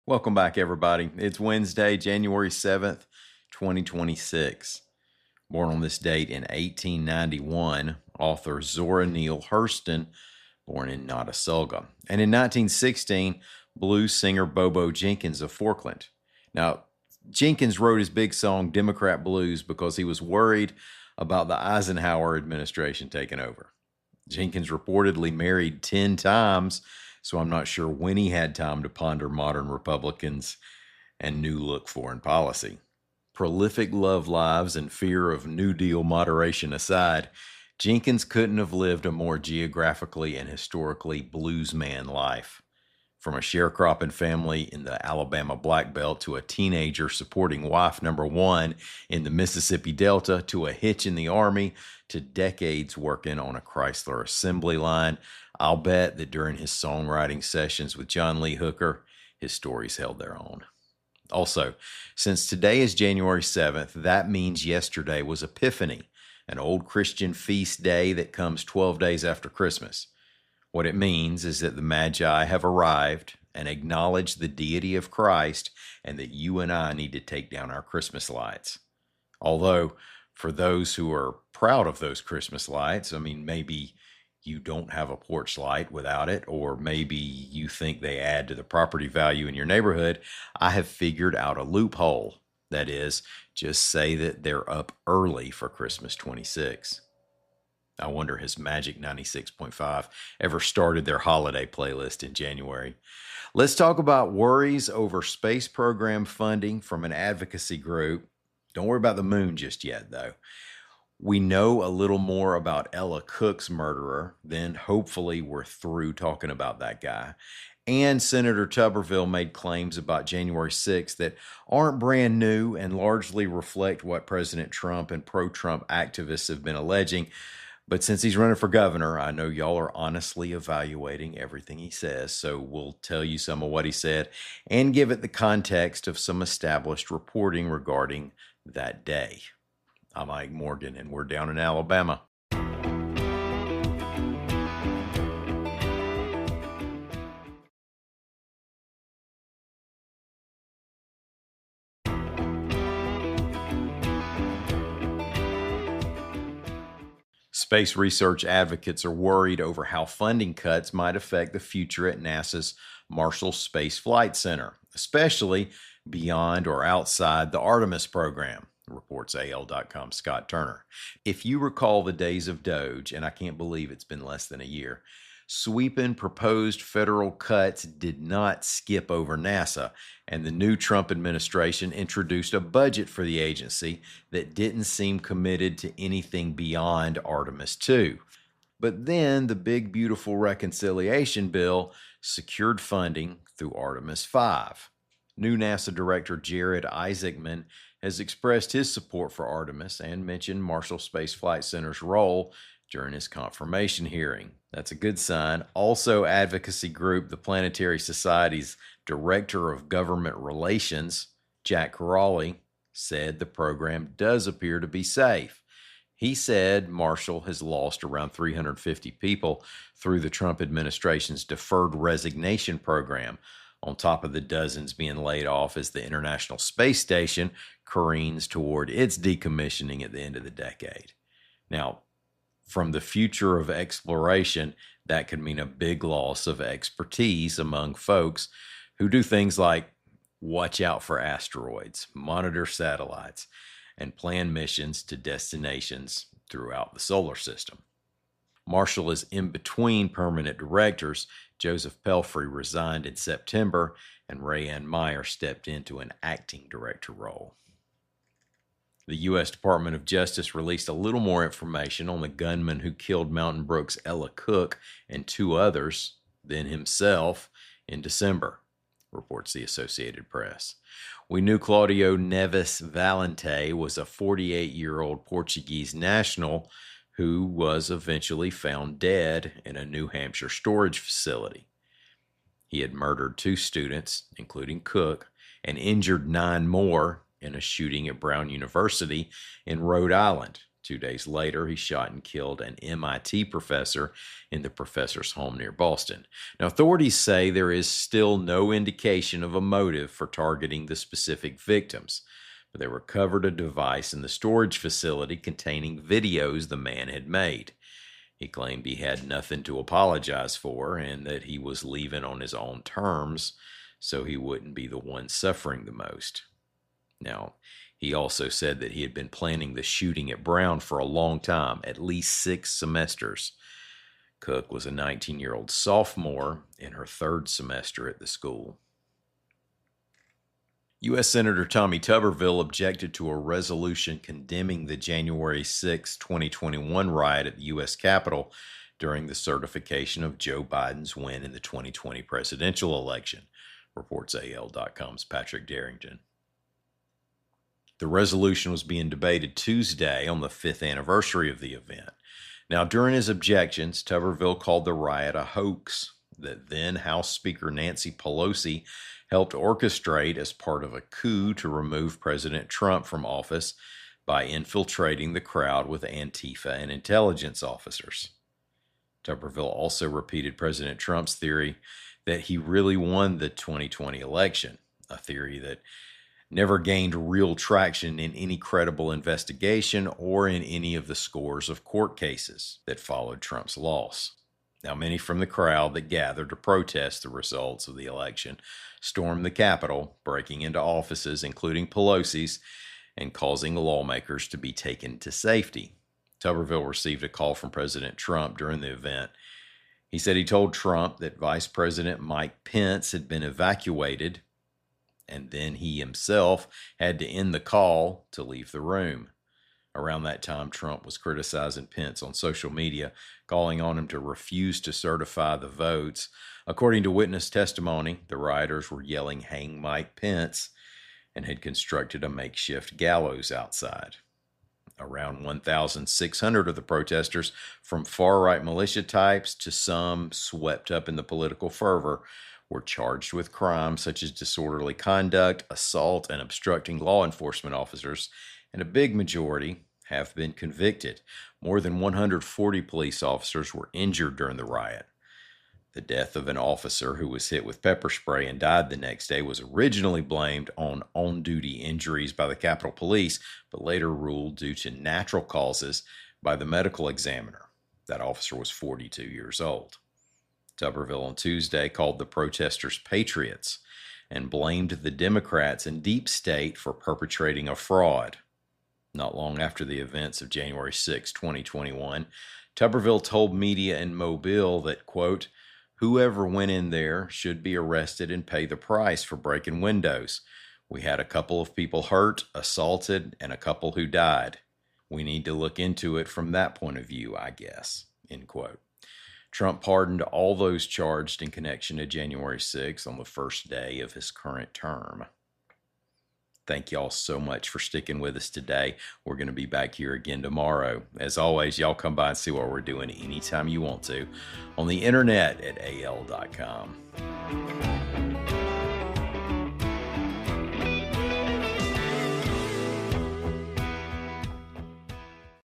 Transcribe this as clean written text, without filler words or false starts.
Welcome back, everybody. It's Wednesday, January 7th, 2026. Born on this date in 1891, author Zora Neale Hurston, born in Nottasulga. And in 1916, blues singer Bobo Jenkins of Forkland. Now, Jenkins wrote his big song, Democrat Blues, because he was worried about the Eisenhower administration taking over. Jenkins reportedly married 10 times, so I'm not sure when he had time to ponder modern Republicans and new look foreign policy. Prolific love lives and fear of New Deal moderation aside, Jenkins couldn't have lived a more geographically and historically bluesman life. From a sharecropping family in the Alabama Black Belt to a teenager supporting wife number one in the Mississippi Delta to a hitch in the Army to decades working on a Chrysler assembly line, I'll bet that during his songwriting sessions with John Lee Hooker, his stories held their own. Also, since today is January 7th, that means yesterday was Epiphany, an old Christian feast day that comes 12 days after Christmas. What it means is that the Magi have arrived and acknowledged the deity of Christ and that you and I need to take down our Christmas lights. Although, for those who are proud of those Christmas lights, maybe you don't have a porch light without it, or maybe you think they add to the property value in your neighborhood, I have figured out a loophole. That is, just say that they're up early for Christmas 26. I wonder, has Magic 96.5 ever started their holiday playlist in January? Let's talk about worries over space program funding from an advocacy group. Don't worry about the moon just yet, though. We know a little more about Ella Cook's murderer, then hopefully we're through talking about that guy. And Senator Tuberville made claims about January 6th that aren't brand new and largely reflect what President Trump and pro-Trump activists have been alleging. But since he's running for governor, I know y'all are honestly evaluating everything he says, so we'll tell you some of what he said and give it the context of some established reporting regarding that day. I'm Ike Morgan, and we're down in Alabama. Space research advocates are worried over how funding cuts might affect the future at NASA's Marshall Space Flight Center, especially beyond or outside the Artemis program, reports AL.com's Scott Turner. If you recall the days of Doge, and I can't believe it's been less than a year, sweeping proposed federal cuts did not skip over NASA, and the new Trump administration introduced a budget for the agency that didn't seem committed to anything beyond Artemis 2. But then the big, beautiful reconciliation bill secured funding through Artemis 5. New NASA Director Jared Isaacman has expressed his support for Artemis and mentioned Marshall Space Flight Center's role during his confirmation hearing. That's a good sign. Also, advocacy group the Planetary Society's Director of Government Relations, Jack Corrali, said the program does appear to be safe. He said Marshall has lost around 350 people through the Trump administration's deferred resignation program, on top of the dozens being laid off as the International Space Station careens toward its decommissioning at the end of the decade. Now, from the future of exploration, that could mean a big loss of expertise among folks who do things like watch out for asteroids, monitor satellites, and plan missions to destinations throughout the solar system. Marshall is in between permanent directors. Joseph Pelfrey resigned in September, and Rayanne Meyer stepped into an acting director role. The U.S. Department of Justice released a little more information on the gunman who killed Mountain Brook's Ella Cook and two others, then himself, in December, reports the Associated Press. We knew Claudio Neves Valente was a 48-year-old Portuguese national who was eventually found dead in a New Hampshire storage facility. He had murdered 2 students, including Cook, and injured 9 more in a shooting at Brown University in Rhode Island, 2 days later, he shot and killed an MIT professor in the professor's home near Boston. Now, authorities say there is still no indication of a motive for targeting the specific victims, but they recovered a device in the storage facility containing videos the man had made. He claimed he had nothing to apologize for and that he was leaving on his own terms so he wouldn't be the one suffering the most. Now, he also said that he had been planning the shooting at Brown for a long time, at least 6 semesters. Cook was a 19-year-old sophomore in her 3rd semester at the school. U.S. Senator Tommy Tuberville objected to a resolution condemning the January 6, 2021 riot at the U.S. Capitol during the certification of Joe Biden's win in the 2020 presidential election, reports AL.com's Patrick Darrington. The resolution was being debated Tuesday on the 5th anniversary of the event. Now, during his objections, Tuberville called the riot a hoax that then House Speaker Nancy Pelosi helped orchestrate as part of a coup to remove President Trump from office by infiltrating the crowd with Antifa and intelligence officers. Tuberville also repeated President Trump's theory that he really won the 2020 election, a theory that never gained real traction in any credible investigation or in any of the scores of court cases that followed Trump's loss. Now, many from the crowd that gathered to protest the results of the election stormed the Capitol, breaking into offices, including Pelosi's, and causing lawmakers to be taken to safety. Tuberville received a call from President Trump during the event. He said he told Trump that Vice President Mike Pence had been evacuated, and then he himself had to end the call to leave the room. Around that time, Trump was criticizing Pence on social media, calling on him to refuse to certify the votes. According to witness testimony, the rioters were yelling, "Hang Mike Pence," and had constructed a makeshift gallows outside. Around 1,600 of the protesters, from far-right militia types to some swept up in the political fervor, were charged with crimes such as disorderly conduct, assault, and obstructing law enforcement officers, and a big majority have been convicted. More than 140 police officers were injured during the riot. The death of an officer who was hit with pepper spray and died the next day was originally blamed on on-duty injuries by the Capitol Police, but later ruled due to natural causes by the medical examiner. That officer was 42 years old. Tuberville on Tuesday called the protesters patriots and blamed the Democrats and deep state for perpetrating a fraud. Not long after the events of January 6, 2021, Tuberville told media in Mobile that, quote, "Whoever went in there should be arrested and pay the price for breaking windows. We had a couple of people hurt, assaulted, and a couple who died. We need to look into it from that point of view, I guess," end quote. Trump pardoned all those charged in connection to January 6th on the first day of his current term. Thank y'all so much for sticking with us today. We're going to be back here again tomorrow. As always, y'all come by and see what we're doing anytime you want to on the internet at al.com.